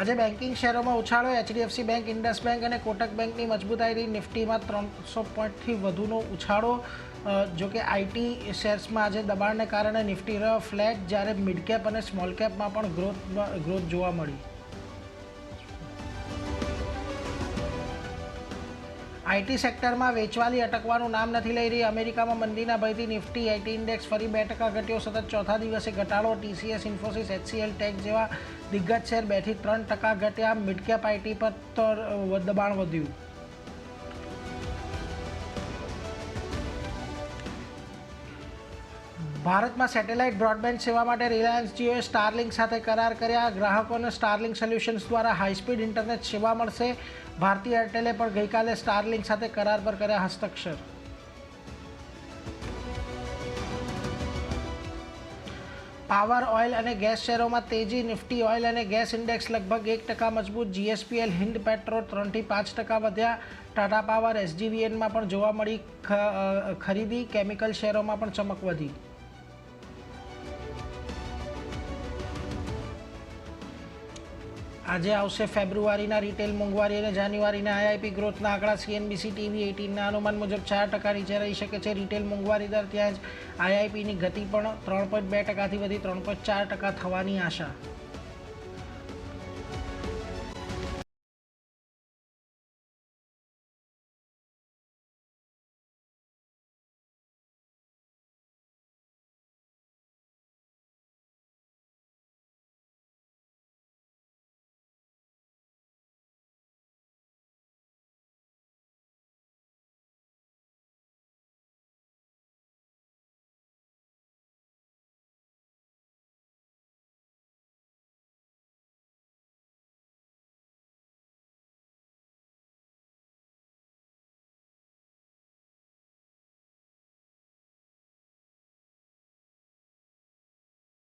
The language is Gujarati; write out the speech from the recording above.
આજે બેન્કિંગ શેરોમાં ઉછાળો. એચડીએફસી બેંક, ઇન્ડસ બેંક અને કોટક બેંકની મજબૂતાઈ રહી. નિફ્ટીમાં 300 પોઈન્ટથી વધુનો ઉછાળો. જો કે આઈટી શેર્સમાં આજે દબાણને કારણે નિફ્ટી રહ્યો ફ્લેટ, જ્યારે મિડ કેપ અને સ્મોલ કેપમાં પણ ગ્રોથ જોવા મળી. આઈટી સેક્ટરમાં વેચવાલી અટકવાનું નામ નથી લઈ રહી. અમેરિકામાં મંદીના ભયથી નિફ્ટી આઈટી ઇન્ડેક્સ ફરી 2% ઘટ્યો. સતત ચોથા દિવસે ઘટાડો. ટીસીએસ, ઇન્ફોસિસ, એચસીએલ ટેક જેવા દિગ્ગજ શેર 2 થી 3% ઘટ્યા. મિડકેપ આઈટી પર તો દબાણ વધ્યું. ભારતમાં સેટેલાઇટ બ્રોડબેન્ડ સેવા માટે રિલાયન્સ જીઓએ સ્ટારલિંક સાથે કરાર કર્યા. ગ્રાહકોને સ્ટારલિંક સોલ્યુશન્સ દ્વારા હાઈસ્પીડ ઇન્ટરનેટ સેવા મળશે. ભારતીય એરટેલે પણ ગઈકાલે સ્ટારલિંક સાથે કરાર પર કર્યા હસ્તાક્ષર. પાવર, ઓઇલ અને ગેસ શેરોમાં તેજી. નિફ્ટી ઓઇલ અને ગેસ ઇન્ડેક્સ લગભગ 1% મજબૂત. જીએસપીએલ, હિન્દ પેટ્રો 3 થી 5% વધ્યા. ટાટા પાવર, એસજીવીએનમાં પણ જોવા મળી ખરીદી. કેમિકલ શેરોમાં પણ ચમક વધી. આજે આવશે ફેબ્રુઆરીના રિટેલ મોંઘવારી અને જાન્યુઆરીના આઈઆઈપી ગ્રોથના આંકડા. સીએનબીસી ટીવી 18ના અનુમાન મુજબ 4% નીચે રહી શકે છે રિટેલ મોંઘવારી દર. ત્યાં જ આઈઆઈપીની ગતિ પણ 3.2%થી વધી 3.4% થવાની આશા.